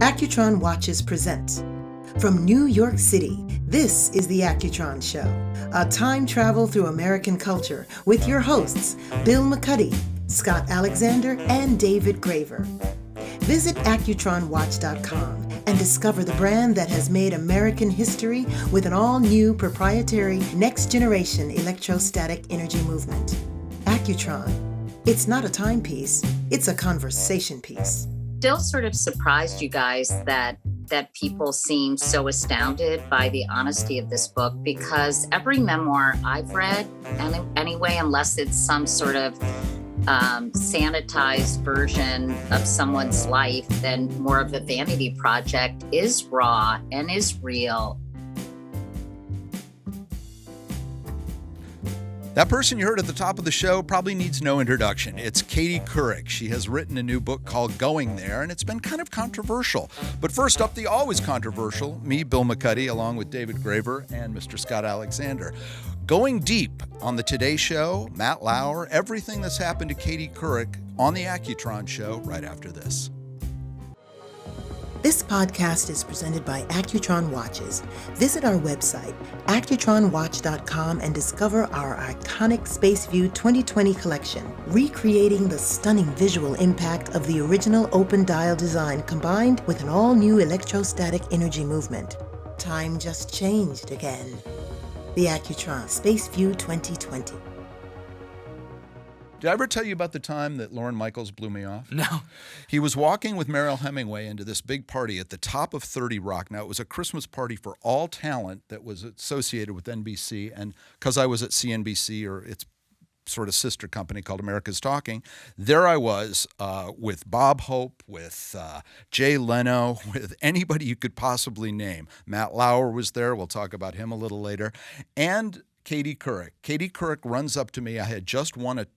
Accutron Watches present. From New York City, this is the Accutron Show, a time travel through American culture with your hosts, Bill McCuddy, Scott Alexander, and David Graver. Visit AccutronWatch.com and discover the brand that has made American history with an all-new proprietary next-generation electrostatic energy movement. Accutron. It's not a timepiece, it's a conversation piece. Still sort of surprised you guys that people seem so astounded by the honesty of this book, because every memoir I've read, and anyway, unless it's some sort of sanitized version of someone's life, then more of a vanity project, is raw and is real. That person you heard at the top of the show probably needs no introduction. It's Katie Couric. She has written a new book called Going There, and it's been kind of controversial. But first up, the always controversial, me, Bill McCuddy, along with David Graver and Mr. Scott Alexander. Going deep on the Today Show, Matt Lauer, everything that's happened to Katie Couric on the Accutron Show right after this. This podcast is presented by Accutron Watches. Visit our website, accutronwatch.com, and discover our iconic Space View 2020 collection, recreating the stunning visual impact of the original open dial design combined with an all-new electrostatic energy movement. Time just changed again. The Accutron Space View 2020. Did I ever tell you about the time that Lorne Michaels blew me off? No. He was walking with Mariel Hemingway into this big party at the top of 30 Rock. Now, it was a Christmas party for all talent that was associated with NBC. And because I was at CNBC, or its sort of sister company called America's Talking, there I was with Bob Hope, with Jay Leno, with anybody you could possibly name. Matt Lauer was there. We'll talk about him a little later. And Katie Couric. Katie Couric runs up to me. I had just won a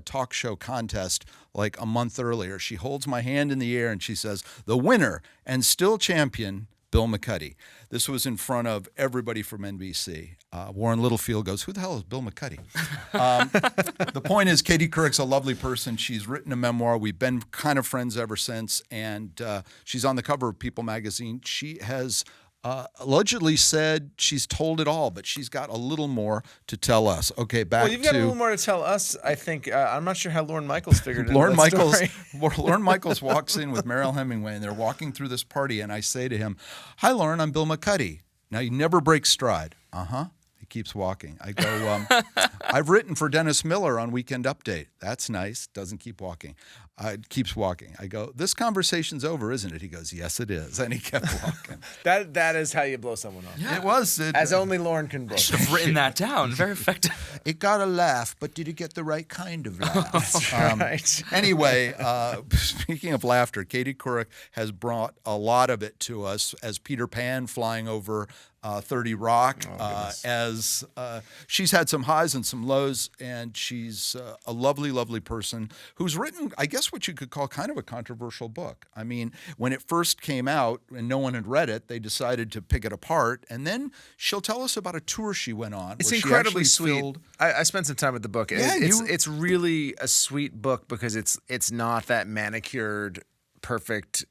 talk show contest like a month earlier. She holds my hand in the air and she says, "The winner and still champion, Bill McCuddy." This was in front of everybody from NBC. Warren Littlefield goes, "Who the hell is Bill McCuddy?" The point is, Katie Couric's a lovely person. She's written a memoir. We've been kind of friends ever since, and she's on the cover of People magazine. She has allegedly said she's told it all, but she's got a little more to tell us. Okay, back to... Well, you've got a little more to tell us, I think. I'm not sure how Lorne Michaels figured it out. Lorne Michaels walks in with Mariel Hemingway, and they're walking through this party, and I say to him, "Hi, Lorne, I'm Bill McCuddy." Now, he never breaks stride. Uh-huh. He keeps walking. I go, "I've written for Dennis Miller on Weekend Update." "That's nice." Doesn't keep walking. Keeps walking. I go, "This conversation's over, isn't it?" He goes, "Yes, it is." And he kept walking. That is how you blow someone off. Yeah. It was. As only Lorne can blow. I should have written that down. Very effective. It got a laugh, but did it get the right kind of laugh? That's right. Anyway, speaking of laughter, Katie Couric has brought a lot of it to us as Peter Pan flying over 30 Rock. As she's had some highs and some lows, and she's a lovely, lovely person who's written, I guess, what you could call kind of a controversial book. I mean, when it first came out and no one had read it, they decided to pick it apart, and then she'll tell us about a tour she went on. It's incredibly sweet. I spent some time with the book. Yeah, it's really a sweet book because it's not that manicured, perfect,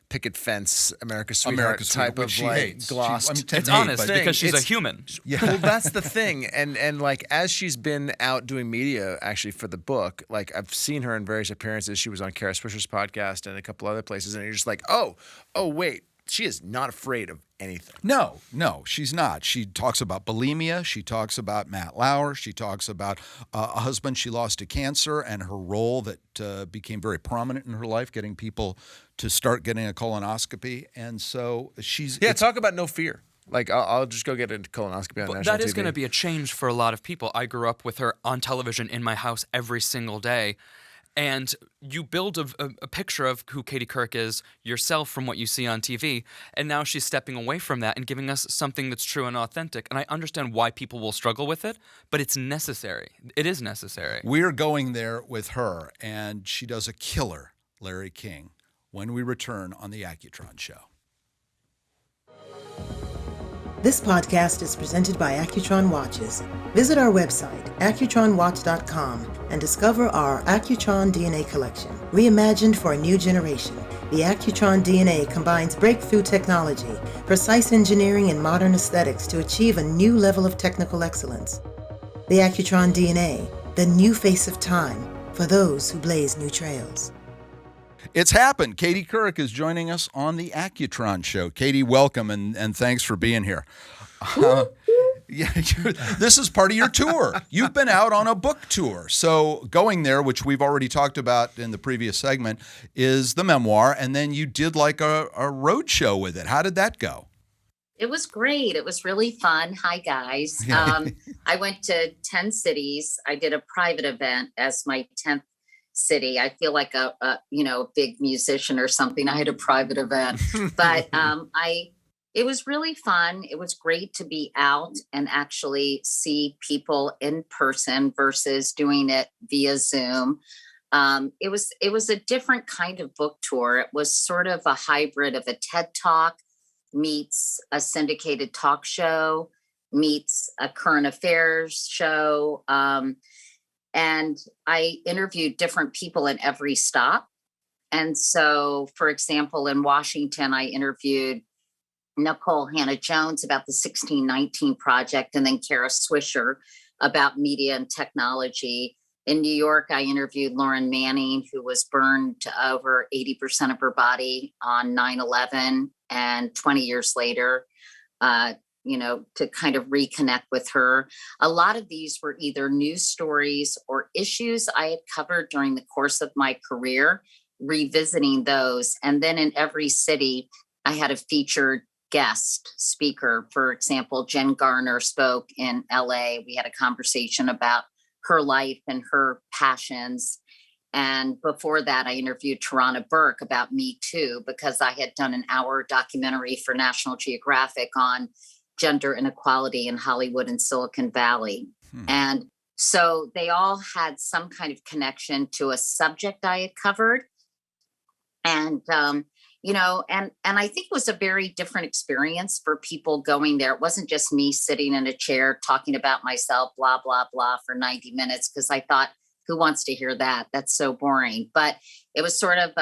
picket fence, America's Sweetheart type of like gloss. It's honest because she's a human. Yeah. Well, that's the thing. And like as she's been out doing media actually for the book, like I've seen her in various appearances. She was on Kara Swisher's podcast and a couple other places, and you're just like, oh wait, she is not afraid of anything. No, she's not. She talks about bulimia. She talks about Matt Lauer. She talks about a husband she lost to cancer and her role that became very prominent in her life, getting people to start getting a colonoscopy. And so she's... Yeah, talk about no fear. Like, I'll just go get a colonoscopy on national TV. That is going to be a change for a lot of people. I grew up with her on television in my house every single day. And you build a picture of who Katie Couric is yourself from what you see on TV, and now she's stepping away from that and giving us something that's true and authentic. And I understand why people will struggle with it, but it's necessary. It is necessary. We're going there with her, and she does a killer, Larry King, when we return on the Accutron Show. This podcast is presented by Accutron Watches. Visit our website, accutronwatch.com, and discover our Accutron DNA collection. Reimagined for a new generation, the Accutron DNA combines breakthrough technology, precise engineering, and modern aesthetics to achieve a new level of technical excellence. The Accutron DNA, the new face of time for those who blaze new trails. It's happened. Katie Couric is joining us on the Accutron Show. Katie, welcome, and thanks for being here. This is part of your tour. You've been out on a book tour. So going there, which we've already talked about in the previous segment, is the memoir, and then you did like a road show with it. How did that go? It was great. It was really fun. Hi, guys. I went to 10 cities. I did a private event as my 10th city. I feel like a big musician or something. I had a private event, but it was really fun. It was great to be out and actually see people in person versus doing it via Zoom. It was a different kind of book tour. It was sort of a hybrid of a TED Talk meets a syndicated talk show meets a current affairs show. And I interviewed different people in every stop. And so, for example, in Washington, I interviewed Nicole Hannah-Jones about the 1619 Project, and then Kara Swisher about media and technology. In New York, I interviewed Lauren Manning, who was burned to over 80% of her body on 9/11, and 20 years later, to kind of reconnect with her. A lot of these were either news stories or issues I had covered during the course of my career, revisiting those. And then in every city, I had a featured guest speaker. For example, Jen Garner spoke in LA. We had a conversation about her life and her passions. And before that, I interviewed Tarana Burke about Me Too, because I had done an hour documentary for National Geographic on gender inequality in Hollywood and Silicon Valley. And so they all had some kind of connection to a subject I had covered. And, and I think it was a very different experience for people going there. It wasn't just me sitting in a chair talking about myself, blah, blah, blah, for 90 minutes, because I thought, who wants to hear that? That's so boring. But it was sort of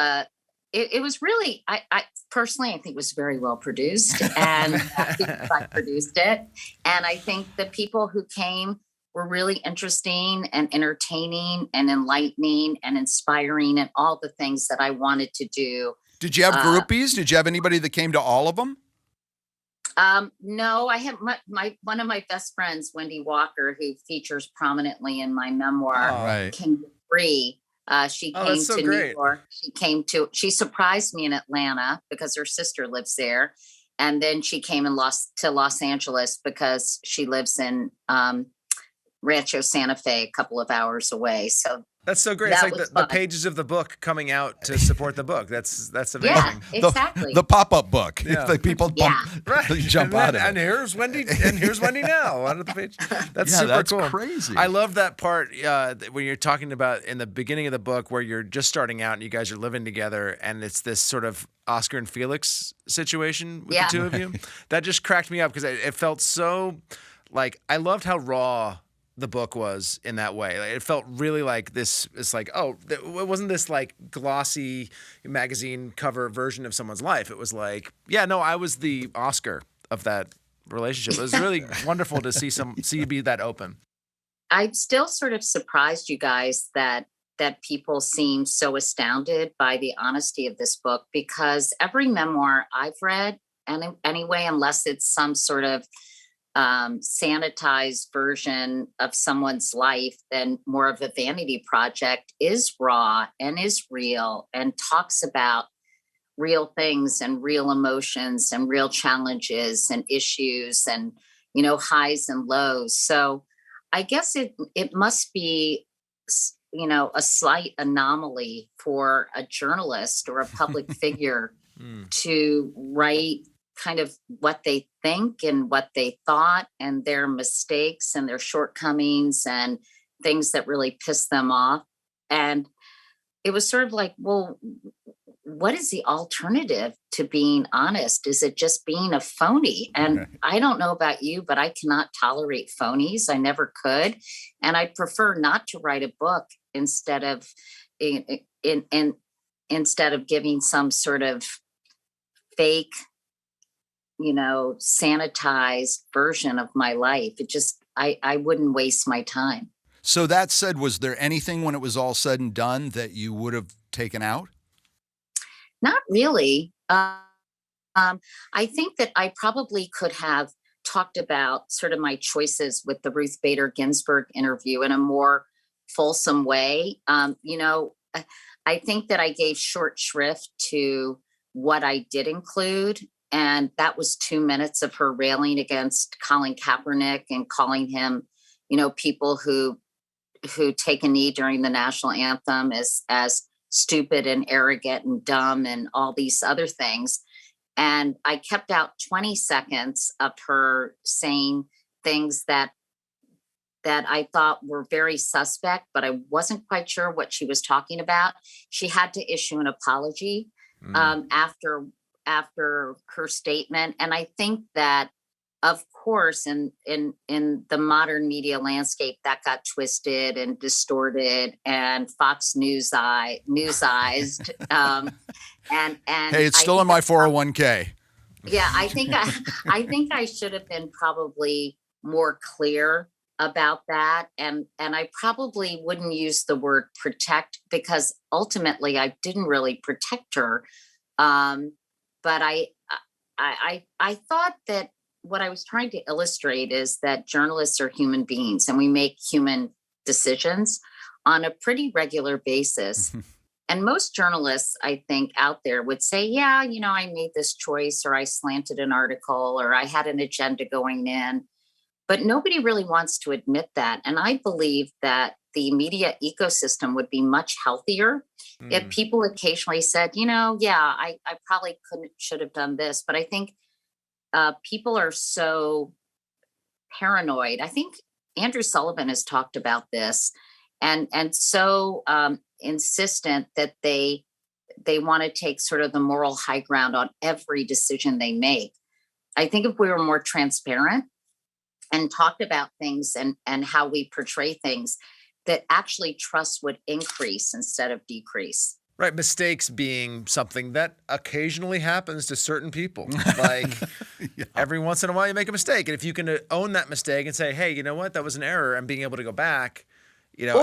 it was really, I personally, I think it was very well produced, and I produced it. And I think the people who came were really interesting and entertaining and enlightening and inspiring and all the things that I wanted to do. Did you have groupies? Did you have anybody that came to all of them? No, I have one of my best friends, Wendy Walker, who features prominently in my memoir, came to free. She came to New York. She surprised me in Atlanta because her sister lives there. And then she came to Los Angeles because she lives in Rancho Santa Fe, a couple of hours away. So that's so great. It's like the pages of the book coming out to support the book. That's amazing. Yeah, exactly. The pop-up book. Yeah. The people jump out of it. And here's Wendy. And here's Wendy now out of the page. That's super cool. That's crazy. I love that part when you're talking about in the beginning of the book where you're just starting out and you guys are living together, and it's this sort of Oscar and Felix situation with the two of you. That just cracked me up because it felt so like, I loved how raw the book was in that way. Like, it felt really like this. It's like, it wasn't this like glossy magazine cover version of someone's life. It was like, I was the Oscar of that relationship. It was really wonderful to see you be that open. I'm still sort of surprised, you guys, that people seem so astounded by the honesty of this book, because every memoir I've read, and anyway, unless it's some sort of sanitized version of someone's life, then more of a vanity project, is raw and is real and talks about real things and real emotions and real challenges and issues and, highs and lows. So I guess it must be, a slight anomaly for a journalist or a public figure to write kind of what they think and what they thought and their mistakes and their shortcomings and things that really piss them off. And it was sort of like, well, what is the alternative to being honest? Is it just being a phony? And I don't know about you, but I cannot tolerate phonies. I never could. And I prefer not to write a book instead of instead of giving some sort of fake, sanitized version of my life. It just, I wouldn't waste my time. So that said, was there anything when it was all said and done that you would have taken out? Not really. I think that I probably could have talked about sort of my choices with the Ruth Bader Ginsburg interview in a more fulsome way. I think that I gave short shrift to what I did include. And that was 2 minutes of her railing against Colin Kaepernick and calling him, people who take a knee during the national anthem as stupid and arrogant and dumb and all these other things. And I kept out 20 seconds of her saying things that I thought were very suspect, but I wasn't quite sure what she was talking about. She had to issue an apology after her statement. And I think that, of course, in the modern media landscape, that got twisted and distorted and Fox newsized. And hey, it's still in my 401k. Yeah, I think I should have been probably more clear about that, and I probably wouldn't use the word protect, because ultimately I didn't really protect her. But I thought that what I was trying to illustrate is that journalists are human beings and we make human decisions on a pretty regular basis. And most journalists, I think, out there would say, yeah, I made this choice, or I slanted an article, or I had an agenda going in. But nobody really wants to admit that. And I believe that the media ecosystem would be much healthier if people occasionally said, I probably should have done this. But I think people are so paranoid. I think Andrew Sullivan has talked about this, and so insistent that they want to take sort of the moral high ground on every decision they make. I think if we were more transparent and talked about things and how we portray things, that actually trust would increase instead of decrease. Right. Mistakes being something that occasionally happens to certain people. Like every once in a while you make a mistake. And if you can own that mistake and say, hey, you know what, that was an error, and being able to go back, even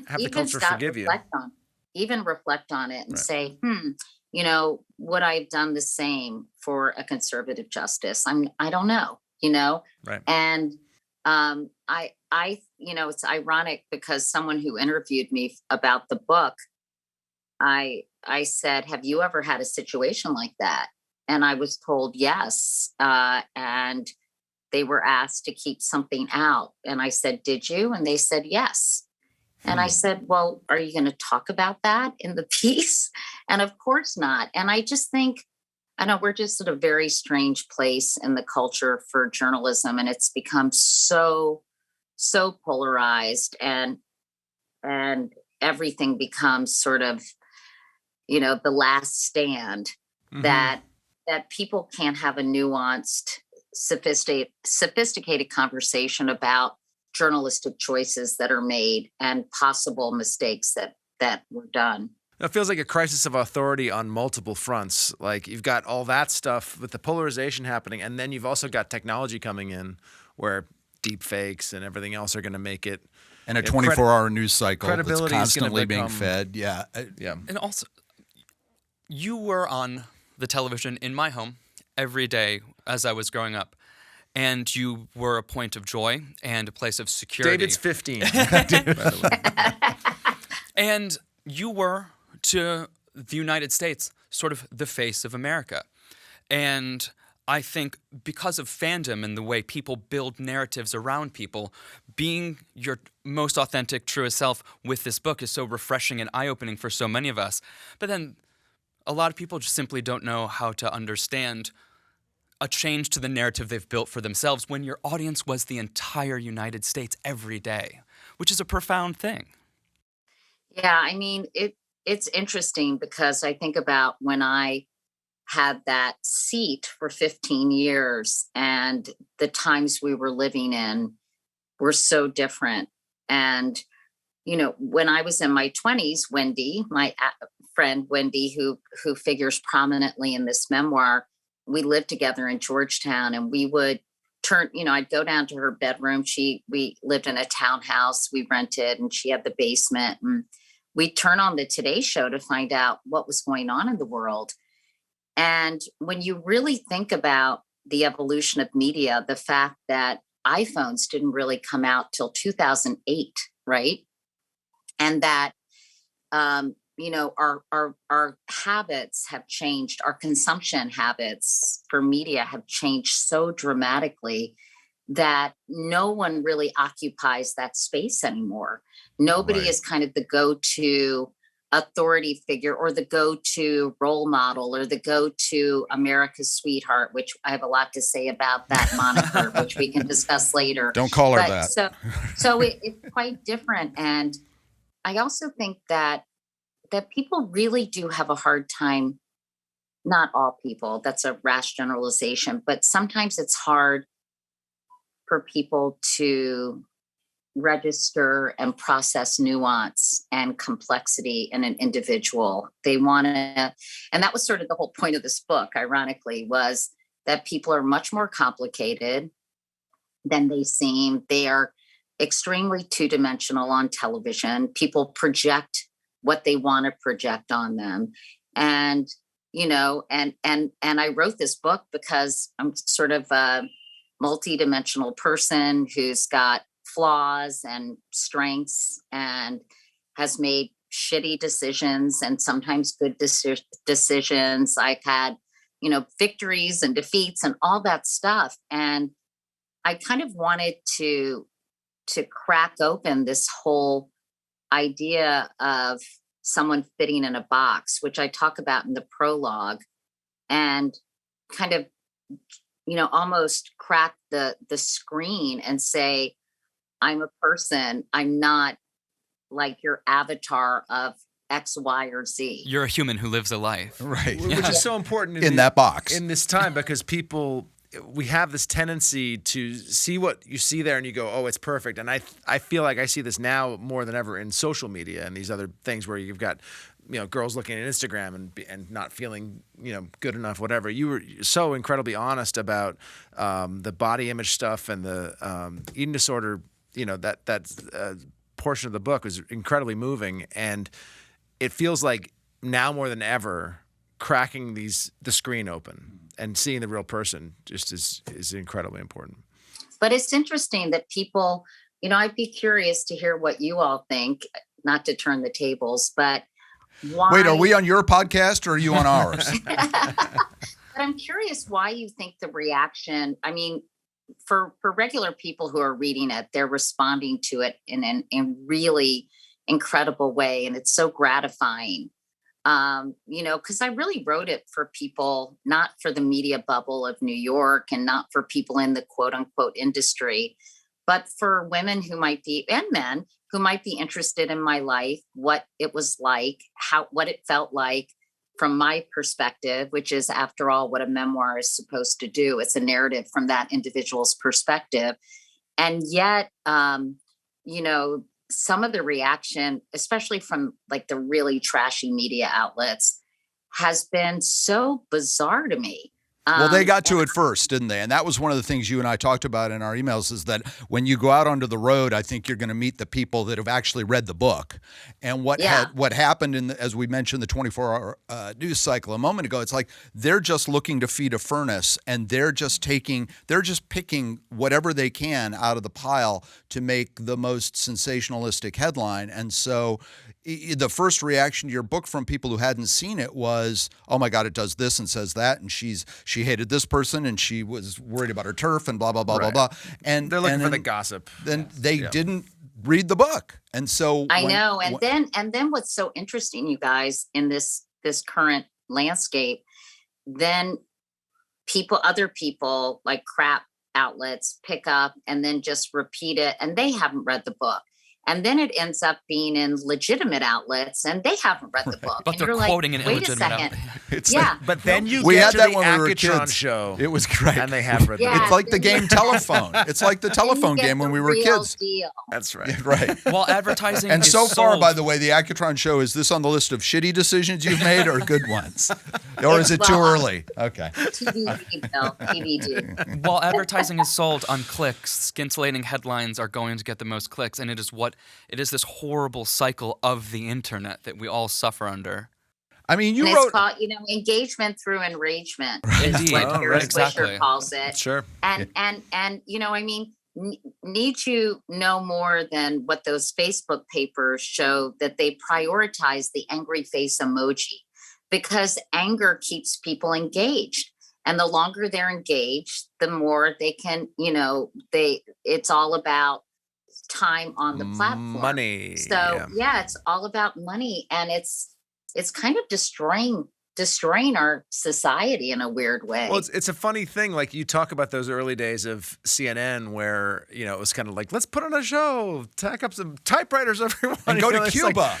have the culture forgive you. Reflect on it and say, would I have done the same for a conservative justice? I don't know. Right. And it's ironic because someone who interviewed me about the book, I said, have you ever had a situation like that? And I was told yes. And they were asked to keep something out. And I said, did you? And they said, yes. And I said, well, are you going to talk about that in the piece? And of course not. And I just think, I know we're just at a very strange place in the culture for journalism, and it's become so polarized, and everything becomes sort of, the last stand, that people can't have a nuanced, sophisticated conversation about journalistic choices that are made and possible mistakes that were done. It feels like a crisis of authority on multiple fronts. Like you've got all that stuff with the polarization happening, and then you've also got technology coming in where deep fakes and everything else are going to make it. And a 24-hour news cycle that's constantly being fed. Yeah. And also, you were on the television in my home every day as I was growing up. And you were a point of joy and a place of security. David's 15. By the way. And you were, to the United States, sort of the face of America. And I think because of fandom and the way people build narratives around people, being your most authentic, truest self with this book is so refreshing and eye-opening for so many of us. But then a lot of people just simply don't know how to understand a change to the narrative they've built for themselves when your audience was the entire United States every day, which is a profound thing. Yeah, I mean, it's interesting because I think about when I had that seat for 15 years and the times we were living in were so different. And, when I was in my 20s, Wendy, my friend Wendy, who figures prominently in this memoir, we lived together in Georgetown, and we would I'd go down to her bedroom. We lived in a townhouse we rented, and she had the basement, and we'd turn on the Today Show to find out what was going on in the world. And when you really think about the evolution of media, the fact that iPhones didn't really come out till 2008, right? And that, our habits have changed. Our consumption habits for media have changed so dramatically that no one really occupies that space anymore. Nobody is kind of the go-to authority figure or the go-to role model or the go-to America's sweetheart, which I have a lot to say about that moniker, which we can discuss later. Don't call her that. So it's quite different. And I also think that people really do have a hard time, not all people, that's a rash generalization, but sometimes it's hard for people to register and process nuance and complexity in an individual. They want to, and that was sort of the whole point of this book, ironically, was that people are much more complicated than they seem. They are extremely two-dimensional on television. People project what they want to project on them. And, and I wrote this book because I'm sort of a multidimensional person who's got flaws and strengths and has made shitty decisions and sometimes good decisions. I've had, victories and defeats and all that stuff. And I kind of wanted to crack open this whole idea of someone fitting in a box, which I talk about in the prologue, and kind of, almost crack the screen and say, I'm a person. I'm not like your avatar of X, Y, or Z. You're a human who lives a life. Right. Which is so important in that box. In this time, because we have this tendency to see what you see there and you go, oh, it's perfect. And I feel like I see this now more than ever in social media and these other things where you've got, girls looking at Instagram and not feeling, good enough, whatever. You were so incredibly honest about the body image stuff and the eating disorder. That portion of the book was incredibly moving, and it feels like now more than ever, cracking the screen open and seeing the real person just is incredibly important. But it's interesting that people, I'd be curious to hear what you all think, not to turn the tables, but why? Wait, are we on your podcast or are you on ours? But I'm curious why you think the reaction, for regular people who are reading it, they're responding to it in a really incredible way. And it's so gratifying, because I really wrote it for people, not for the media bubble of New York and not for people in the quote unquote industry, but for women who might be, and men who might be interested in my life, what it was like, what it felt like, from my perspective, which is, after all, what a memoir is supposed to do. It's a narrative from that individual's perspective. And yet, some of the reaction, especially from like the really trashy media outlets, has been so bizarre to me. Well, they got to it first, didn't they? And that was one of the things you and I talked about in our emails, is that when you go out onto the road, I think you're going to meet the people that have actually read the book. And what happened as we mentioned, the 24-hour news cycle a moment ago, it's like they're just looking to feed a furnace, and they're just picking whatever they can out of the pile to make the most sensationalistic headline. And so the first reaction to your book from people who hadn't seen it was, oh my God, it does this and says that, and she hated this person, and she was worried about her turf, and blah blah blah blah blah. And they're looking for the gossip. Then they didn't read the book, and so I know. And then what's so interesting, you guys, in this current landscape, then other people like crap outlets pick up and then just repeat it, and they haven't read the book. And then it ends up being in legitimate outlets, and they haven't read the book. But and they're you're quoting like, an wait a illegitimate second. It's Yeah. But then you we get had to that the when we were Accutron kids. Show. It was great. And they have read the Yeah. book. It's like the game telephone. It's like the Then you telephone get game when the we were real kids. Deal. That's right. Right. Well, advertising And is so far, sold. by the way, the Accutron Show, is this on the list of shitty decisions you've made or good ones? Or is it too early? Okay. TBD, Bill. TBD. While advertising is sold on clicks, scintillating headlines are going to get the most clicks, and it is this horrible cycle of the internet that we all suffer under. I mean, And you it's wrote. called, engagement through enragement. Is Indeed. what Oh, Kara right. Swisher Exactly. calls it. Sure. And need you know more than what those Facebook papers show, that they prioritize the angry face emoji because anger keeps people engaged. And the longer they're engaged, the more they can, it's all about time on the platform. Money. So yeah, it's all about money, and it's kind of destroying our society in a weird way. Well, it's a funny thing. Like you talk about those early days of CNN where, it was kind of like, let's put on a show, tack up some typewriters, everyone. And go to it's Cuba.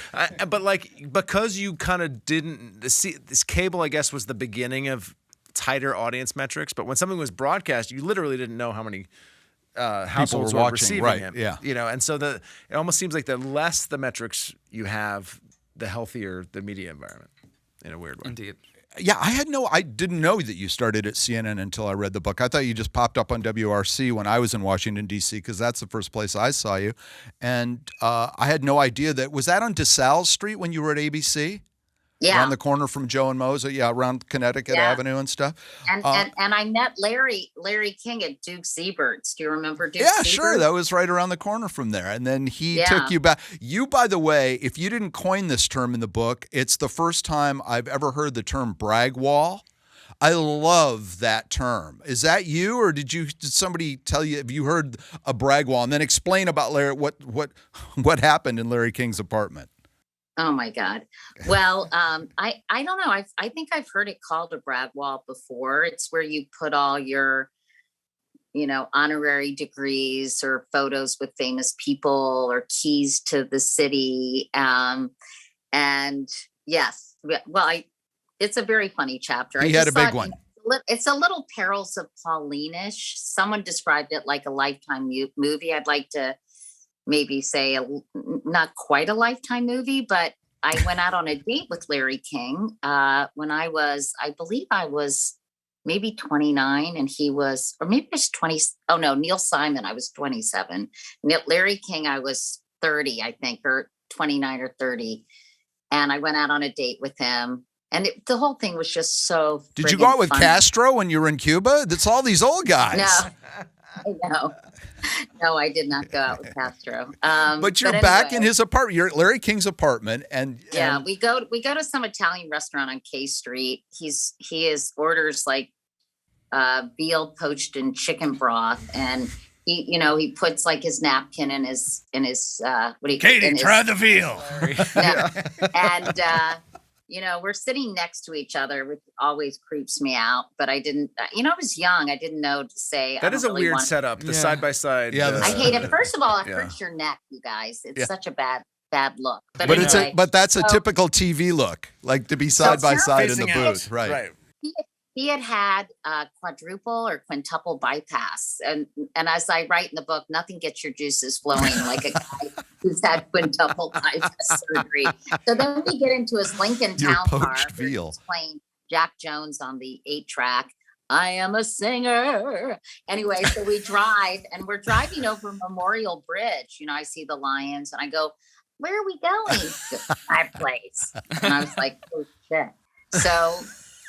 Like, because you kind of didn't see this cable, I guess, was the beginning of tighter audience metrics. But when something was broadcast, you literally didn't know how many households were watching, receiving right, it. yeah. And so it almost seems like the less the metrics you have, the healthier the media environment in a weird way. Indeed. Yeah, I didn't know that you started at CNN until I read the book. I thought you just popped up on WRC when I was in Washington, D.C., because that's the first place I saw you. And I had no idea was that on DeSalle Street when you were at ABC? Yeah. Around the corner from Joe and Mosa, around Connecticut Avenue and stuff. And I met Larry King at Duke Siebert's. Do you remember Duke Yeah, Siebert's? sure. That was right around the corner from there. And then he took you back. You, by the way, if you didn't coin this term in the book, it's the first time I've ever heard the term brag wall. I love that term. Is that you, or did somebody tell you? Have you heard a brag wall? And then explain about Larry what happened in Larry King's apartment. Oh my God. Well, I don't know. I think I've heard it called a brag wall before. It's where you put all your, honorary degrees or photos with famous people or keys to the city. And yes, well, it's a very funny chapter. He had a big one. It's a little Perils of Pauline-ish. Someone described it like a Lifetime movie. I'd like to maybe say not quite a Lifetime movie, but I went out on a date with Larry King when I believe I was maybe 29 and he was, or maybe it was 20. Oh no, Neil Simon, I was 27. Larry King, I was 30, I think, or 29 or 30. And I went out on a date with him. And the whole thing was just so. Did you go out with funny. Castro when you were in Cuba? That's all these old guys. No, I did not go out with Castro. But you're back in his apartment. You're at Larry King's apartment, and we go to some Italian restaurant on K Street. He orders like veal poached in chicken broth, and he puts like his napkin in his Katie, try the veal. And we're sitting next to each other, which always creeps me out. But I didn't, I was young. I didn't know to say. That is a weird setup. The side by side. Yeah, I hate it. First of all, it hurts your neck, you guys. It's such a bad look. But anyway, it's that's a typical TV look, like to be side by side in the booth, right? He had quadruple or quintuple bypass, and as I write in the book, nothing gets your juices flowing like a guy who's had quintuple bypass surgery. So then we get into his Lincoln Town car, veal. playing Jack Jones on the 8-track. I am a singer. Anyway, so we drive, and we're driving over Memorial Bridge. I see the lions, and I go, "Where are we going?" My place. And I was like, "Oh shit!" So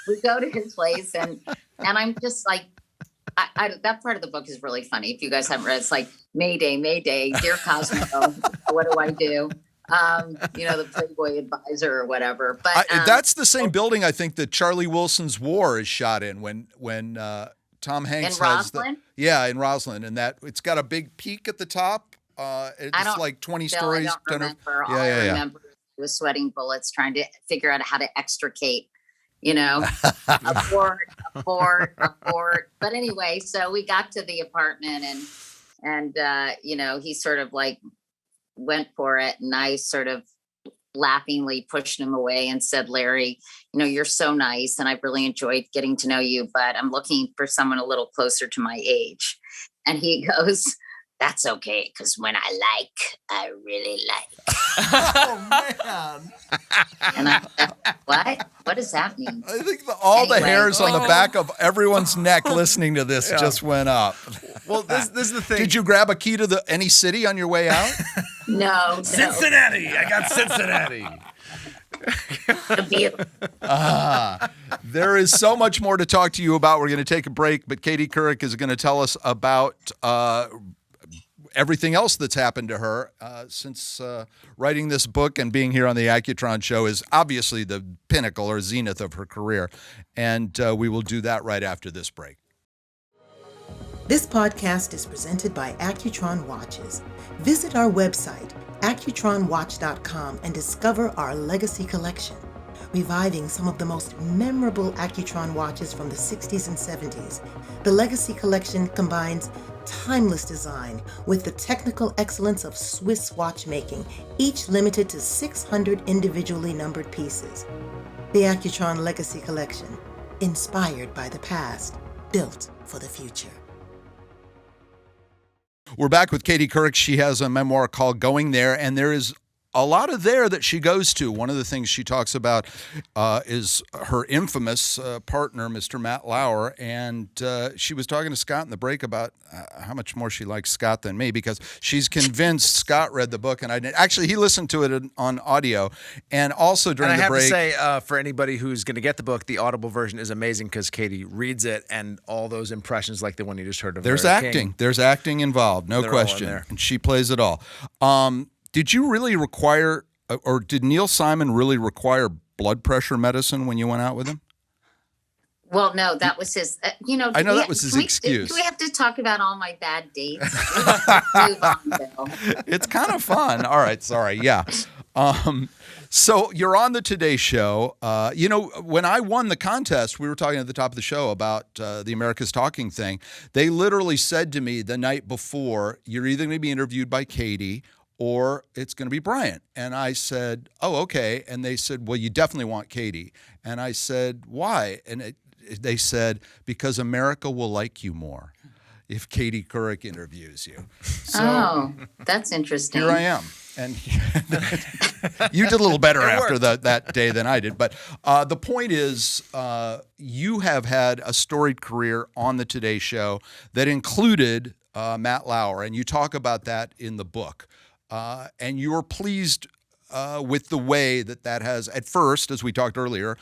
we go to his place, and I'm just like, that part of the book is really funny. If you guys haven't read, it's like, Mayday, Mayday, dear Cosmo, what do I do? The Playboy advisor or whatever. But that's the same building I think that Charlie Wilson's War is shot in when Tom Hanks in Roslyn? in Roslyn, and that it's got a big peak at the top. It's like 20 stories. I don't remember. All I remember was sweating bullets trying to figure out how to extricate. Abort. But anyway, so we got to the apartment and he sort of like went for it, and I sort of laughingly pushed him away and said, Larry, you're so nice and I've really enjoyed getting to know you, but I'm looking for someone a little closer to my age. And he goes, that's okay, because when I really like. Oh, man. And I thought, what does that mean? I think all the Anyway. hairs on the back of everyone's neck listening to this just went up. Well, this is the thing. Did you grab a key to any city on your way out? No. Cincinnati. I got Cincinnati. There is so much more to talk to you about. We're going to take a break, but Katie Couric is going to tell us about everything else that's happened to her since writing this book, and being here on the Accutron Show is obviously the pinnacle or zenith of her career. And we will do that right after this break. This podcast is presented by Accutron Watches. Visit our website, accutronwatch.com, and discover our legacy collection, reviving some of the most memorable Accutron watches from the 60s and 70s. The legacy collection combines timeless design with the technical excellence of Swiss watchmaking, each limited to 600 individually numbered pieces. The Accutron Legacy Collection, inspired by the past, built for the future. We're back with Katie Couric. She has a memoir called Going There, and there is a lot of there that she goes to. One of the things she talks about is her infamous partner, Mr. Matt Lauer, and she was talking to Scott in the break about how much more she likes Scott than me, because she's convinced Scott read the book, and I didn't. Actually, he listened to it on audio, and also during the break. And I have to say, for anybody who's going to get the book, the Audible version is amazing because Katie reads it, and all those impressions, like the one you just heard of. There's Larry acting. King, There's acting involved, no they're all in question, there. and she plays it all. Did you really require, or did Neil Simon really require blood pressure medicine when you went out with him? Well, no, that was his, I know that was his excuse. Do we have to talk about all my bad dates? Move on, Bill. It's kind of fun. All right, sorry. Yeah. So you're on the Today Show. When I won the contest, we were talking at the top of the show about the America's Talking thing. They literally said to me the night before, you're either going to be interviewed by Katie or it's going to be Bryant. And I said, oh, okay. And they said, well, you definitely want Katie. And I said, why? And they said, because America will like you more if Katie Couric interviews you. So that's interesting. here I am. And you did a little better after that day than I did. But the point is, you have had a storied career on the Today Show that included Matt Lauer, and you talk about that in the book. And you're pleased with the way that has, at first, as we talked earlier,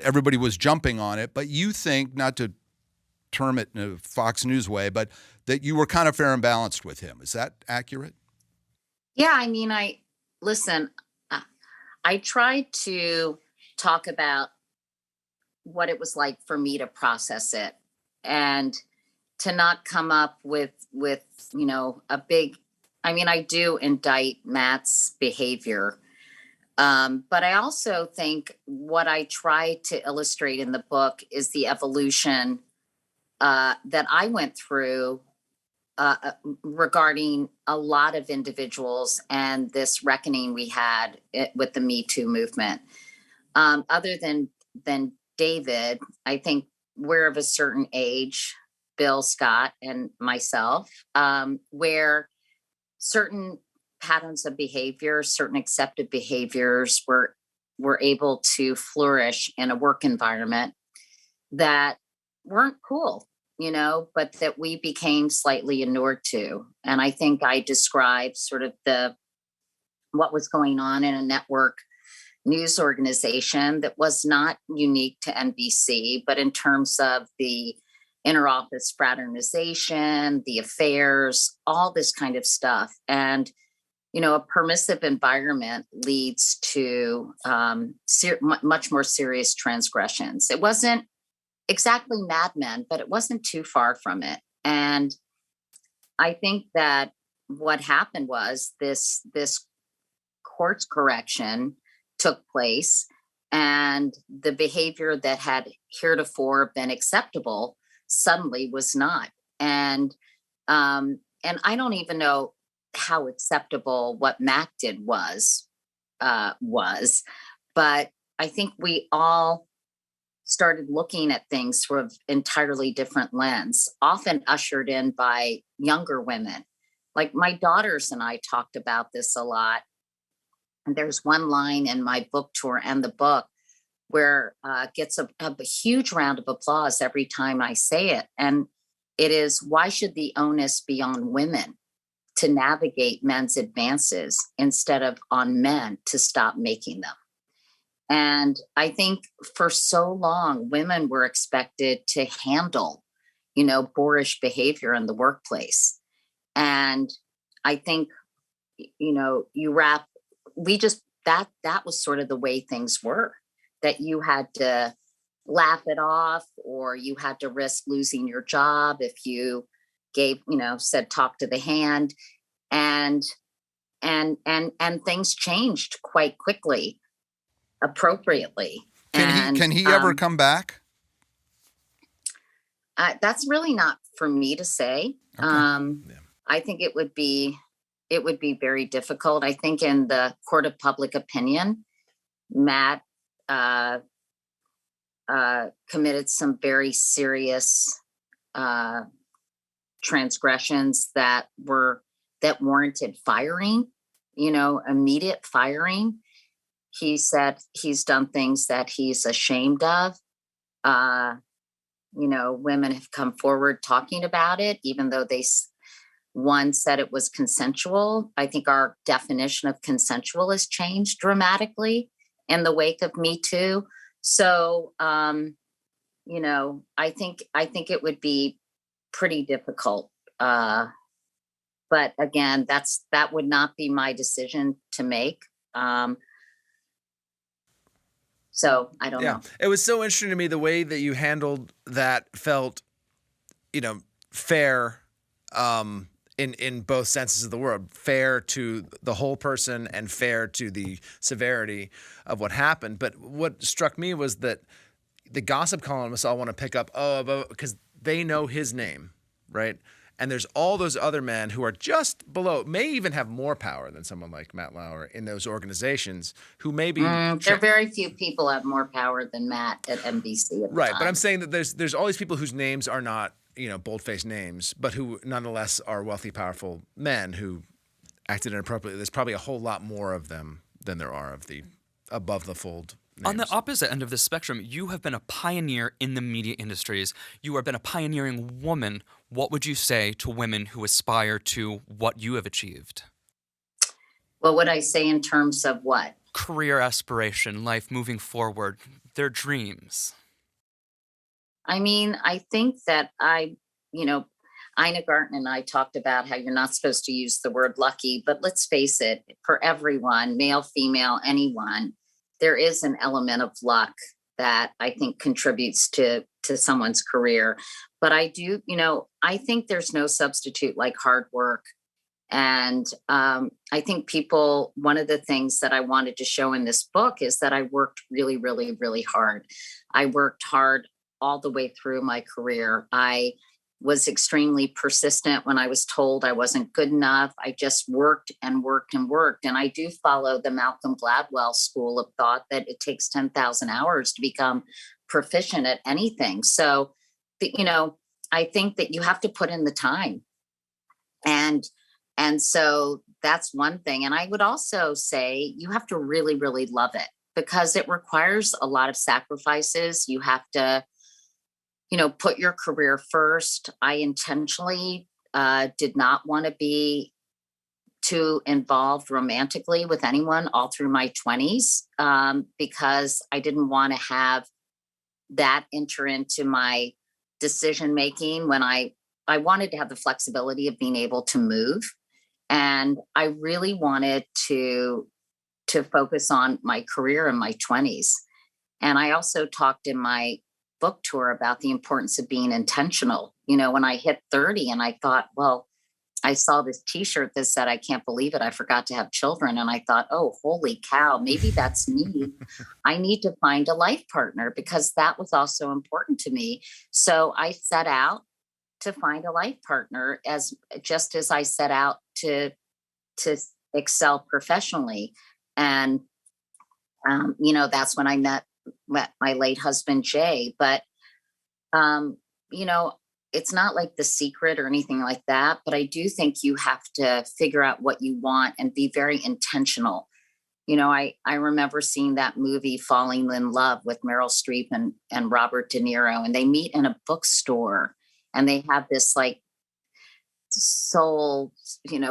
everybody was jumping on it, but you think, not to term it in a Fox News way, but that you were kind of fair and balanced with him. Is that accurate? Yeah, I mean, I tried to talk about what it was like for me to process it, and to not come up with a big. I mean, I do indict Matt's behavior, but I also think what I try to illustrate in the book is the evolution that I went through regarding a lot of individuals and this reckoning we had with the Me Too movement. Other than David, I think we're of a certain age, Bill, Scott, and myself, where certain patterns of behavior, certain accepted behaviors were able to flourish in a work environment that weren't cool, but that we became slightly inured to. And I think I described sort of what was going on in a network news organization that was not unique to NBC, but in terms of the interoffice fraternization, the affairs, all this kind of stuff. And, a permissive environment leads to much more serious transgressions. It wasn't exactly Mad Men, but it wasn't too far from it. And I think that what happened was this course correction took place, and the behavior that had heretofore been acceptable suddenly was not. And I don't even know how acceptable what Mac did was. But I think we all started looking at things through an entirely different lens, often ushered in by younger women. Like my daughters and I talked about this a lot. And there's one line in my book tour and the book where gets a huge round of applause every time I say it. And it is, why should the onus be on women to navigate men's advances instead of on men to stop making them? And I think for so long, women were expected to handle, boorish behavior in the workplace. And I think, that was sort of the way things were, that you had to laugh it off, or you had to risk losing your job if you said talk to the hand, and things changed quite quickly, appropriately. Can he ever come back? That's really not for me to say. Okay. I think it would be very difficult. I think in the court of public opinion, Matt committed some very serious transgressions that warranted firing, immediate firing. He said he's done things that he's ashamed of. Women have come forward talking about it, even though one said it was consensual. I think our definition of consensual has changed dramatically in the wake of Me Too. So, I think it would be pretty difficult. But again, that would not be my decision to make. So I don't know. It was so interesting to me the way that you handled that felt, fair, in both senses of the word, fair to the whole person and fair to the severity of what happened. But what struck me was that the gossip columnists all want to pick up, because they know his name, right? And there's all those other men who are just below, may even have more power than someone like Matt Lauer in those organizations, who maybe there are very few people have more power than Matt at NBC at the right. time. But I'm saying that there's all these people whose names are not, bold-faced names, but who nonetheless are wealthy, powerful men who acted inappropriately. There's probably a whole lot more of them than there are of the above the fold names. On the opposite end of the spectrum, you have been a pioneer in the media industries. You have been a pioneering woman. What would you say to women who aspire to what you have achieved? What would I say in terms of what? Career aspiration, life moving forward, their dreams. I mean, I think that Ina Garten and I talked about how you're not supposed to use the word lucky, but let's face it, for everyone, male, female, anyone, there is an element of luck that I think contributes to someone's career. But I do, I think there's no substitute like hard work. And I think one of the things that I wanted to show in this book is that I worked really, really, really hard. I worked hard all the way through my career. I was extremely persistent when I was told I wasn't good enough. I just worked and worked and worked. And I do follow the Malcolm Gladwell school of thought that it takes 10,000 hours to become proficient at anything. So, I think that you have to put in the time. And so that's one thing. And I would also say you have to really, really love it, because it requires a lot of sacrifices. You have to, put your career first. I intentionally did not want to be too involved romantically with anyone all through my 20s, because I didn't want to have that enter into my decision making when I wanted to have the flexibility of being able to move. And I really wanted to focus on my career in my 20s. And I also talked in my book tour about the importance of being intentional. When I hit 30 and I thought, well, I saw this t-shirt that said, I can't believe it, I forgot to have children. And I thought, oh, holy cow, maybe that's me. I need to find a life partner, because that was also important to me. So I set out to find a life partner, as I set out to to excel professionally. And, that's when I met my late husband, Jay. But, it's not like The Secret or anything like that, but I do think you have to figure out what you want and be very intentional. I remember seeing that movie Falling in Love with Meryl Streep and Robert De Niro, and they meet in a bookstore and they have this like soul,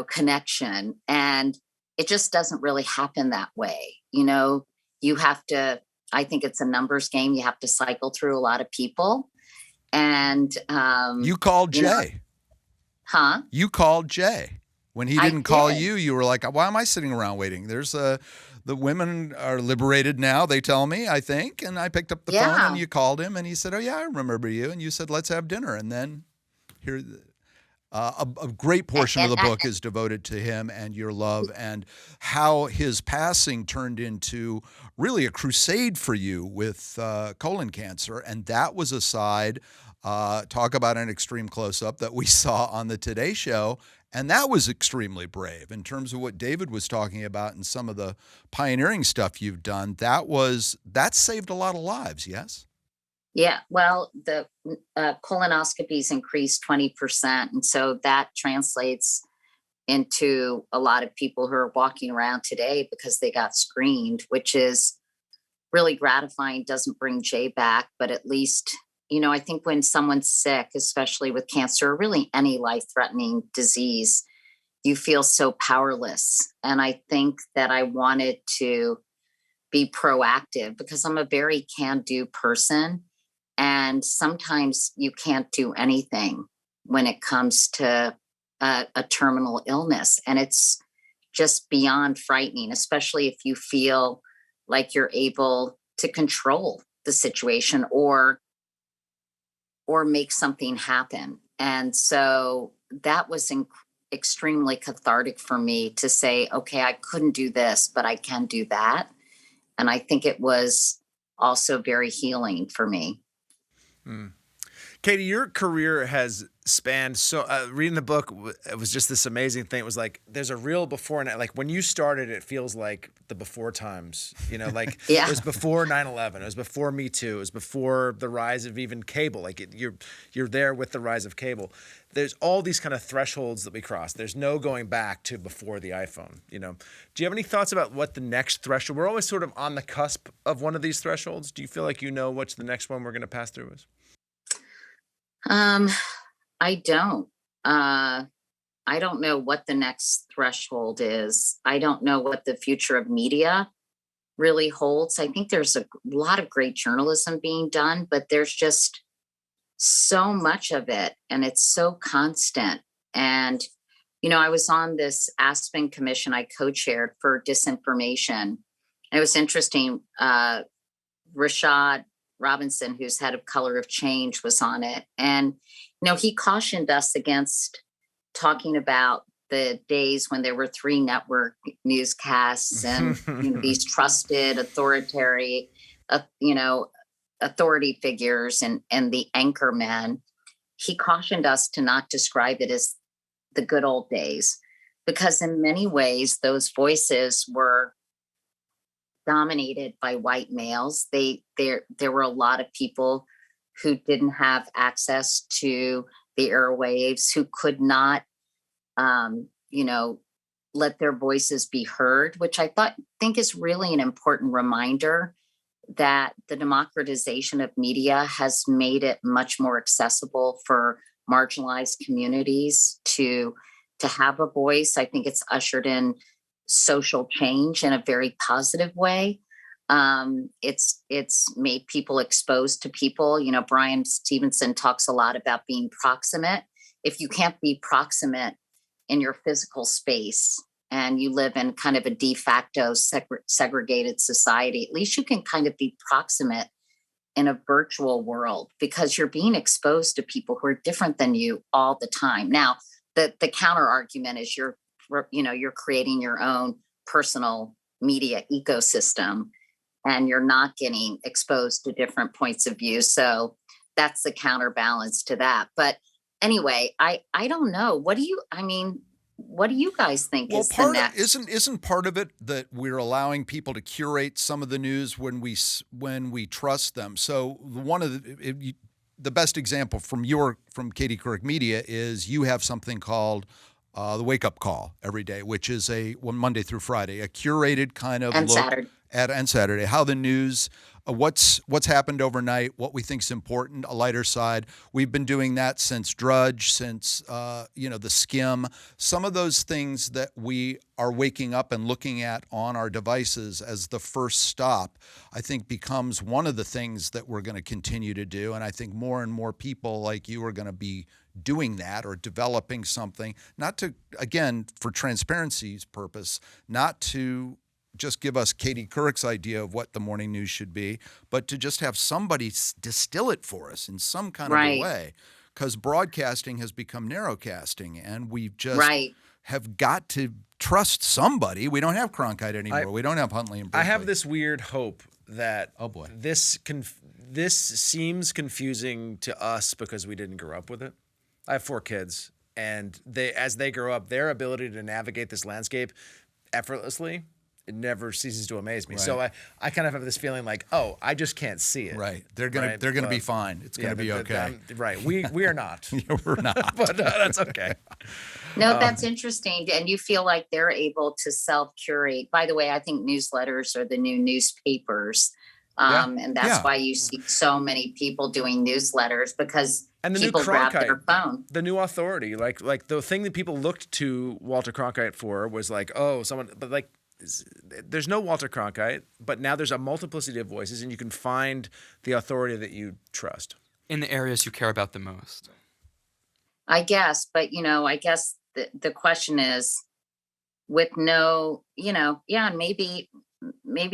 connection. And it just doesn't really happen that way. You have to, I think it's a numbers game. You have to cycle through a lot of people. And you called Jay. Huh? You called Jay. When he didn't call you, you were like, why am I sitting around waiting? The women are liberated now, they tell me, I think. And I picked up the phone and you called him and he said, oh yeah, I remember you. And you said, let's have dinner. And then here, a great portion of the book is devoted to him and your love and how his passing turned into really a crusade for you with colon cancer. And that was a side, talk about an extreme close-up that we saw on the Today Show. And that was extremely brave in terms of what David was talking about and some of the pioneering stuff you've done. That saved a lot of lives, yes? Yeah, well, the colonoscopies increased 20%. And so that translates into a lot of people who are walking around today because they got screened, which is really gratifying. Doesn't bring Jay back, but at least, I think when someone's sick, especially with cancer or really any life-threatening disease, you feel so powerless. And I think that I wanted to be proactive because I'm a very can-do person. And sometimes you can't do anything when it comes to a terminal illness. And it's just beyond frightening, especially if you feel like you're able to control the situation or make something happen. And so that was extremely cathartic for me to say, okay, I couldn't do this, but I can do that. And I think it was also very healing for me. Katie, your career has spanned reading the book, it was just this amazing thing. It was like, there's a real before and like when you started, it feels like the before times, like It was before 9/11. It was before Me Too. It was before the rise of even cable. Like you're there with the rise of cable. There's all these kind of thresholds that we cross. There's no going back to before the iPhone, Do you have any thoughts about what the next threshold? We're always sort of on the cusp of one of these thresholds. Do you feel like what's the next one we're going to pass through is? I don't. I don't know what the next threshold is. I don't know what the future of media really holds. I think there's a lot of great journalism being done, but there's just so much of it and it's so constant. And, I was on this Aspen commission I co-chaired for disinformation. It was interesting. Rashad Robinson, who's head of Color of Change, was on it. And, he cautioned us against talking about the days when there were 3 network newscasts and these trusted authority figures and the anchor men. He cautioned us to not describe it as the good old days, because in many ways, those voices were dominated by white males. There were a lot of people who didn't have access to the airwaves, who could not, let their voices be heard, which I think is really an important reminder that the democratization of media has made it much more accessible for marginalized communities to have a voice. I think it's ushered in social change in a very positive way. It's made people exposed to people. Brian Stevenson talks a lot about being proximate. If you can't be proximate in your physical space and you live in kind of a de facto segregated society, at least you can kind of be proximate in a virtual world because you're being exposed to people who are different than you all the time. Now, the counter argument is you're creating your own personal media ecosystem and you're not getting exposed to different points of view. So that's the counterbalance to that. But anyway, I don't know. what do you guys think Well, is the next? isn't part of it that we're allowing people to curate some of the news when we trust them. So one of the best example from Katie Couric Media is you have something called the Wake Up Call every day, which is Monday through Friday, a curated kind of And look Saturday. and Saturday, how the news, what's happened overnight, what we think is important, a lighter side. We've been doing that since Drudge, since the Skim. Some of those things that we are waking up and looking at on our devices as the first stop, I think becomes one of the things that we're going to continue to do. And I think more and more people like you are going to be doing that or developing something, not to, again, for transparency's purpose, not to just give us Katie Couric's idea of what the morning news should be, but to just have somebody distill it for us in some kind of a way. Because broadcasting has become narrowcasting, and we just have got to trust somebody. We don't have Cronkite anymore. We don't have Huntley and Berkeley. I have this weird hope that boy, this seems confusing to us because we didn't grow up with it. I have 4 kids, and as they grow up, their ability to navigate this landscape effortlessly, it never ceases to amaze me. Right. So I kind of have this feeling like, oh, I just can't see it. Right. They're gonna be fine. It's gonna be okay. Right. We are not. Yeah, we're not. But that's okay. No, that's interesting. And you feel like they're able to self-curate. By the way, I think newsletters are the new newspapers. And that's why you see so many people doing newsletters, because and the people new grab their phone. The new authority, like the thing that people looked to Walter Cronkite for was like, oh, someone, but like, there's no Walter Cronkite, but now there's a multiplicity of voices, and you can find the authority that you trust in the areas you care about the most. I guess, but I guess the question is, with no, maybe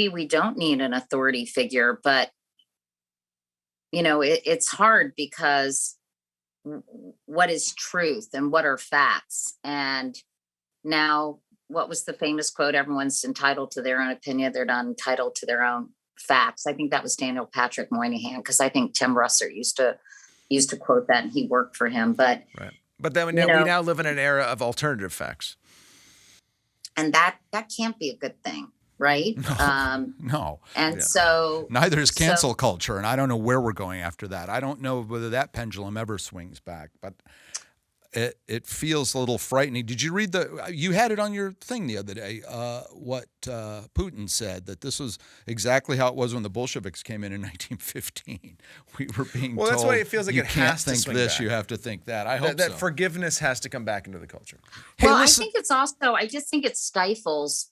we don't need an authority figure, but it's hard, because what is truth and what are facts? And now, what was the famous quote? Everyone's entitled to their own opinion. They're not entitled to their own facts. I think that was Daniel Patrick Moynihan, because I think Tim Russert used to quote that, and he worked for him. But right. But then we now live in an era of alternative facts, and that can't be a good thing, right? No. And so neither is cancel culture, and I don't know where we're going after that. I don't know whether that pendulum ever swings back, but it feels a little frightening. Did you read you had it on your thing the other day, what Putin said, that this was exactly how it was when the Bolsheviks came in 1915. We were being told, that's why it feels like you it can't has to think swing this, back. you have to think that. I hope that so. forgiveness has to come back into the culture. Hey, well, listen. I think it's also, I just think it stifles,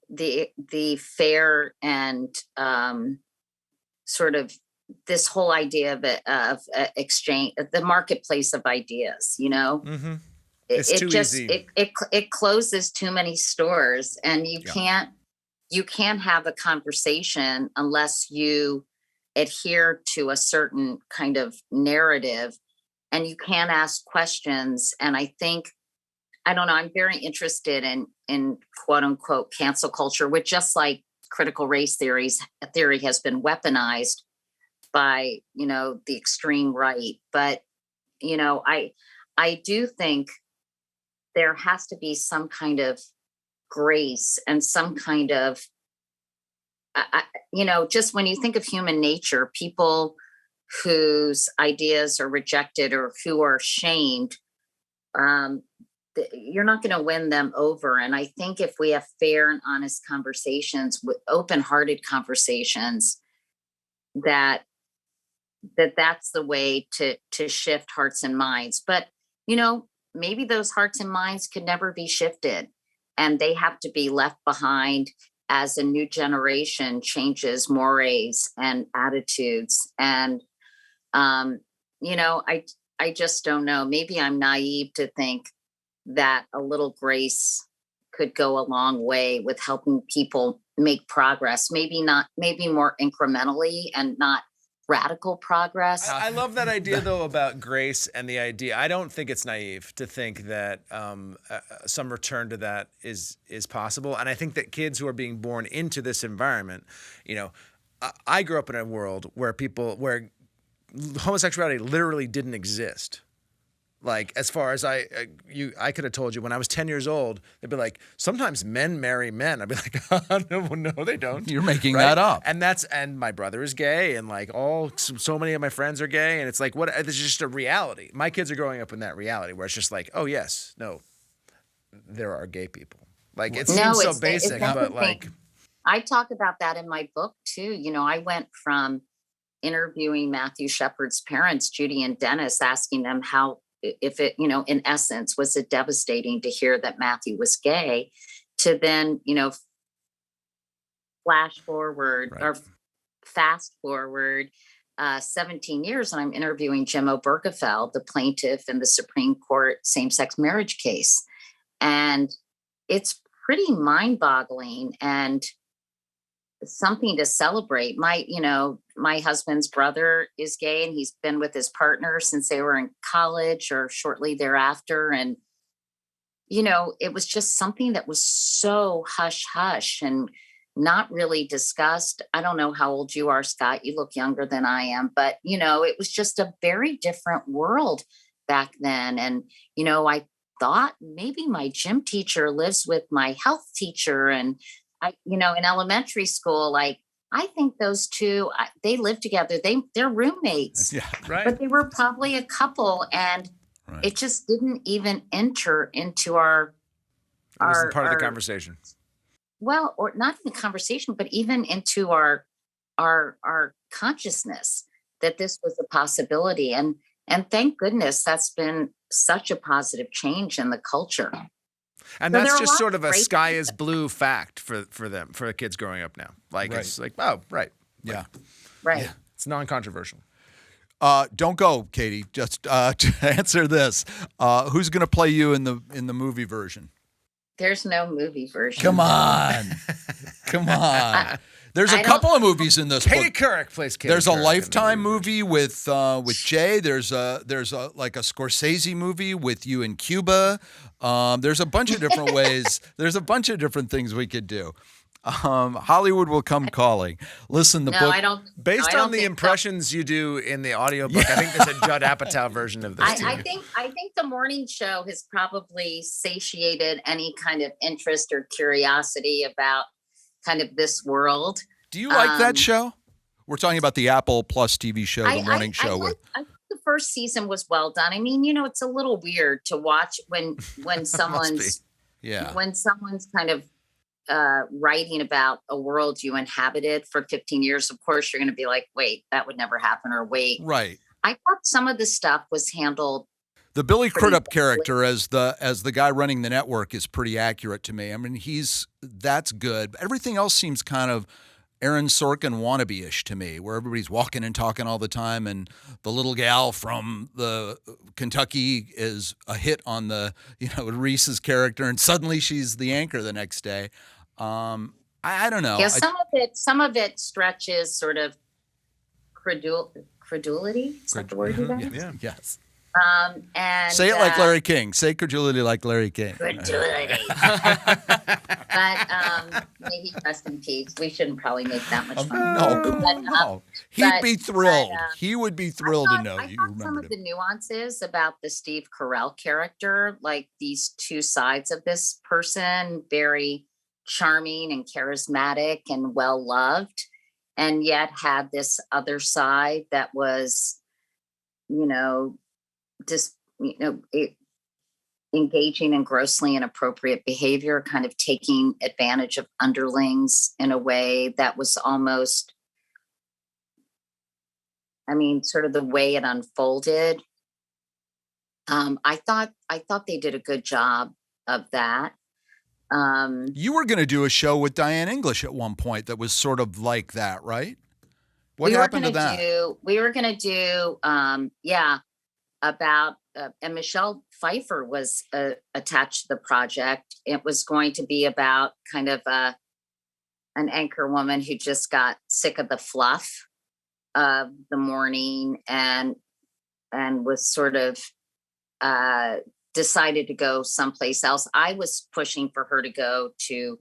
the fair and sort of this whole idea of exchange, the marketplace of ideas. Mm-hmm. It's it too just easy. it closes too many stores, and you can't have a conversation unless you adhere to a certain kind of narrative, and you can't ask questions. And I think, I don't know, I'm very interested in quote unquote cancel culture, which, just like critical race theory has been weaponized by, the extreme right. But, I do think there has to be some kind of grace and some kind of, just when you think of human nature, people whose ideas are rejected or who are shamed, you're not going to win them over. And I think if we have fair and honest conversations, with open-hearted conversations, that's the way to shift hearts and minds. But, maybe those hearts and minds could never be shifted, and they have to be left behind as a new generation changes mores and attitudes. And, I just don't know. Maybe I'm naive to think that a little grace could go a long way with helping people make progress. Maybe more incrementally and not radical progress. I love that idea, though, about grace, and the idea, I don't think it's naive to think that some return to that is possible. And I think that kids who are being born into this environment, I grew up in a world where homosexuality literally didn't exist. Like, as far as I could have told you when I was 10 years old, they'd be like, sometimes men marry men. I'd be like, no, they don't. You're making Right? that up. And my brother is gay, and like so many of my friends are gay, and it's like, what? It's just a reality. My kids are growing up in that reality where it's just like, oh yes, no, there are gay people. Like, it seems so basic, but like, I talk about that in my book too. I went from interviewing Matthew Shepard's parents, Judy and Dennis, asking them how, if it, in essence, was it devastating to hear that Matthew was gay, to then, flash forward or fast forward 17 years, and I'm interviewing Jim Obergefell, the plaintiff in the Supreme Court same-sex marriage case. And it's pretty mind-boggling and something to celebrate. My husband's brother is gay, and he's been with his partner since they were in college or shortly thereafter. And, it was just something that was so hush hush and not really discussed. I don't know how old you are, Scott. You look younger than I am, but, it was just a very different world back then. And, I thought maybe my gym teacher lives with my health teacher. And in elementary school, like, I think those two, they live together. They're roommates, Yeah, right. but they were probably a couple, and it just didn't even enter into our. It wasn't part of the conversation. Well, or not in the conversation, but even into our consciousness that this was a possibility, and thank goodness that's been such a positive change in the culture. And So that's there are just a sort lot of of a great sky things is blue fact for them, for kids growing up now. Like, Right. it's like, oh, right. Yeah. Right. It's non-controversial. Don't go, Katie. Just to answer this. Who's going to play you in the movie version? There's no movie version. Come on. Come on. There's a couple of movies in this Katie book. Couric plays Katie There's a Couric in the Lifetime movie. movie with Jay. There's a like a Scorsese movie with you in Cuba. There's a bunch of different ways. There's a bunch of different things we could do. Hollywood will come calling. Listen, the No, book. I don't. Based I don't on the think so. impressions you do in the audiobook, I think there's a Judd Apatow version of this too. I think the morning show has probably satiated any kind of interest or curiosity about kind of this world. Do you like that show? We're talking about the Apple Plus TV show, The Morning Show. I think the first season was well done. I mean, it's a little weird to watch when someone's when someone's kind of writing about a world you inhabited for 15 years. Of course, you're going to be like, wait, that would never happen, or wait. Right. I thought some of the stuff was handled. The Billy Crudup character as the guy running the network is pretty accurate to me. I mean, that's good. But everything else seems kind of Aaron Sorkin wannabe-ish to me, where everybody's walking and talking all the time, and the little gal from the Kentucky is a hit on the Reese's character, and suddenly she's the anchor the next day. I don't know. Yeah, some of it stretches sort of credulity. Is that the word you guys? Yeah. Yes. And Say it like Larry King. Say credulity like Larry King. Credulity. But maybe rest in peace. We shouldn't probably make that much fun. No, come on. No. He'd be thrilled. He would be thrilled to know I you thought some remembered of him. the nuances about the Steve Carell character, like these two sides of this person, very charming and charismatic and well loved, and yet had this other side that was, just engaging in grossly inappropriate behavior, kind of taking advantage of underlings in a way that was almost, sort of the way it unfolded. I thought they did a good job of that. You were going to do a show with Diane English at one point that was sort of like that, right? What happened to that? We were going to do, about, and Michelle Pfeiffer was attached to the project. It was going to be about kind of an anchor woman who just got sick of the fluff of the morning and was sort of decided to go someplace else. I was pushing for her to go to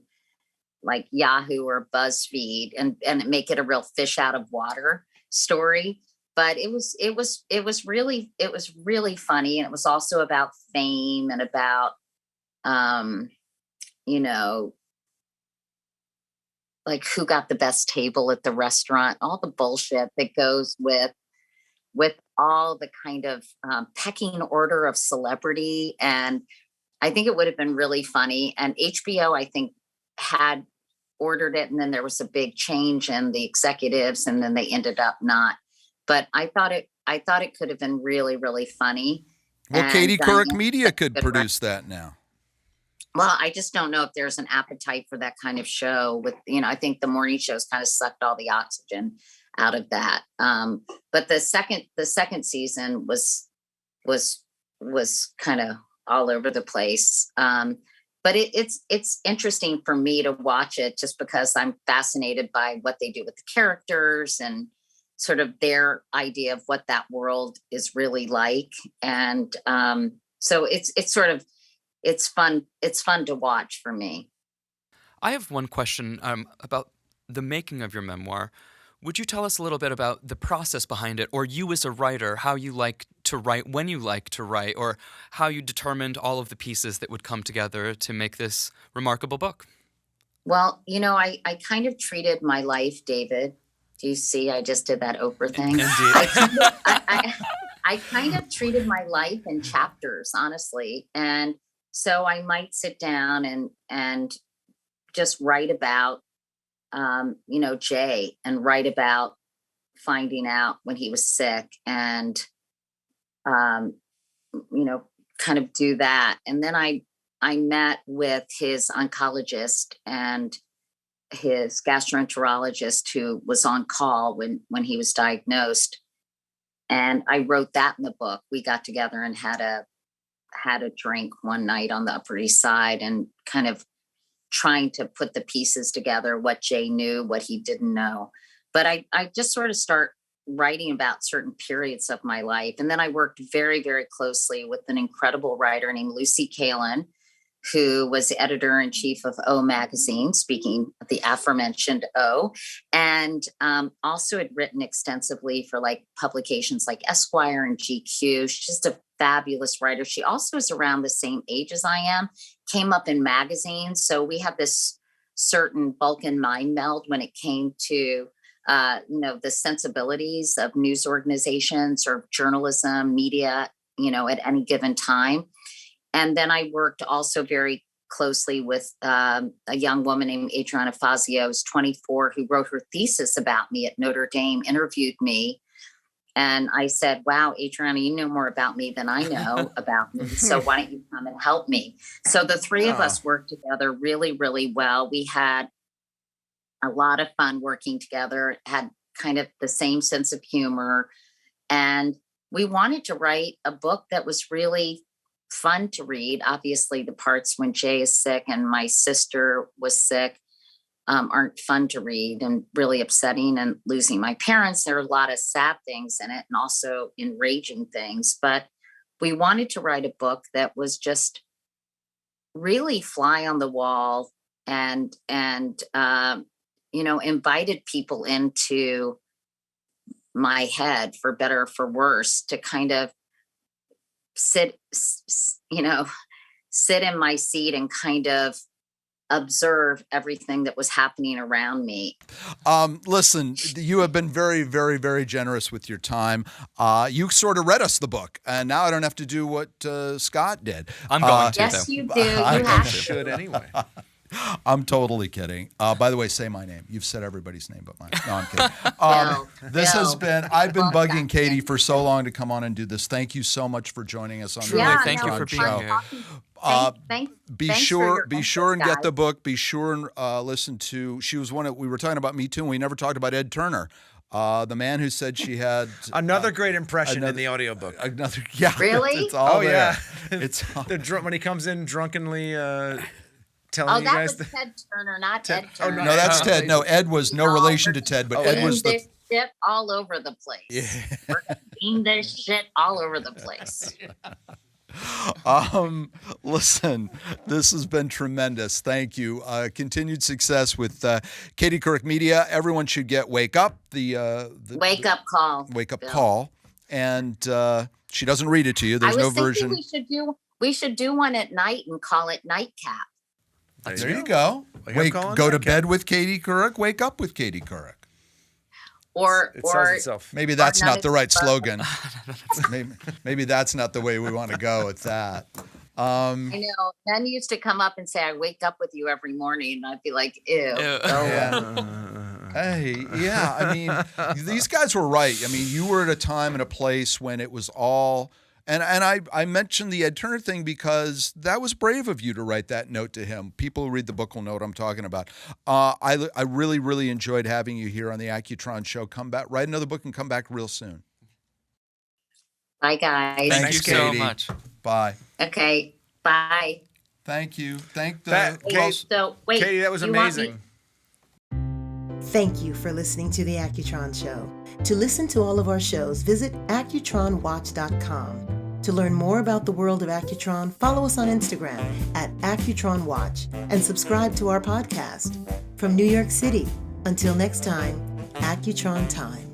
like Yahoo or BuzzFeed and make it a real fish out of water story. but it was really funny. And it was also about fame and about, you know, like who got the best table at the restaurant, all the bullshit that goes with all the kind of pecking order of celebrity. And I think it would have been really funny. And HBO, I think, had ordered it, and then there was a big change in the executives, and then they ended up not. But I thought it could have been really, really funny. Well, Katie Couric Media could produce that now. Well, I just don't know if there's an appetite for that kind of show. With, you know, I think the morning shows kind of sucked all the oxygen out of that. But the second season was kind of all over the place. But it's interesting for me to watch it just because I'm fascinated by what they do with the characters and sort of their idea of what that world is really like. And so it's fun to watch for me. I have one question about the making of your memoir. Would you tell us a little bit about the process behind it, or you as a writer, how you like to write, when you like to write, or how you determined all of the pieces that would come together to make this remarkable book? Well, you know, I kind of treated my life, David. Do you see? I just did that Oprah thing. Indeed. I kind of treated my life in chapters, honestly. And so I might sit down and just write about, you know, Jay, and write about finding out when he was sick, and, you know, kind of do that. And then I met with his oncologist and his gastroenterologist, who was on call when he was diagnosed. And I wrote that in the book. We got together and had a drink one night on the Upper East Side, and kind of trying to put the pieces together, what Jay knew, what he didn't know. But I just sort of start writing about certain periods of my life. And then I worked very, very closely with an incredible writer named Lucy Kalin, who was the editor-in-chief of O magazine, speaking of the aforementioned O, and also had written extensively for like publications like Esquire and GQ. She's just a fabulous writer. She also is around the same age as I am, came up in magazines. So we have this certain Vulcan mind meld when it came to, you know, the sensibilities of news organizations or journalism, media, you know, at any given time. And then I worked also very closely with a young woman named Adriana Fazio, who's 24, who wrote her thesis about me at Notre Dame, interviewed me. And I said, wow, Adriana, you know more about me than I know about me. So why don't you come and help me? So the three of us worked together really, really well. We had a lot of fun working together, had kind of the same sense of humor. And we wanted to write a book that was really fun to read. Obviously, the parts when Jay is sick and my sister was sick aren't fun to read and really upsetting, and losing my parents. There are a lot of sad things in it and also enraging things. But we wanted to write a book that was just really fly on the wall and you know, invited people into my head, for better or for worse, to kind of sit in my seat and kind of observe everything that was happening around me. Listen, you have been very, very, very generous with your time. You sort of read us the book, and now I don't have to do what Scott did. I'm going to. Yes, though. you do. You have to. Should anyway. I'm totally kidding. By the way, say my name. You've said everybody's name but mine. No, I'm kidding. I've been bugging Katie for so long to come on and do this. Thank you so much for joining us on Truly, the thank you for being here. Be sure and get the book. Be sure and listen to. She was we were talking about Me Too, and we never talked about Ed Turner, the man who said she had another great impression in the audiobook. Yeah, really? It's all there. Yeah, It's when he comes in drunkenly. Telling you guys was Ted Turner, not Ed Turner. no, that's Ted. No, Ed was no relation to Ted, but Ed was this shit all over the place. Yeah. We're seeing this shit all over the place. Listen, this has been tremendous. Thank you. Continued success with Katie Couric Media. Everyone should get Wake Up, the Wake Up Call. Wake Up Bill. Call. And she doesn't read it to you. There's no version. We should do one at night and call it Nightcap. There you go. Go to bed with Katie Couric. Wake up with Katie Couric. It sells itself. Maybe that's not the right slogan. maybe that's not the way we want to go with that. I know. Men used to come up and say, "I wake up with you every morning," and I'd be like, "Ew." Hey, yeah. I mean, these guys were right. I mean, you were at a time and a place when it was all. And I mentioned the Ed Turner thing because that was brave of you to write that note to him. People who read the book will know what I'm talking about. I really, really enjoyed having you here on the Accutron Show. Come back, write another book, and come back real soon. Bye, guys. Thank you so much. Bye. Okay. Bye. Thank you. Thank the. Katie, that was amazing. Thank you for listening to the Accutron Show. To listen to all of our shows, visit accutronwatch.com. To learn more about the world of Accutron, follow us on Instagram at AccutronWatch and subscribe to our podcast. From New York City, until next time, Accutron Time.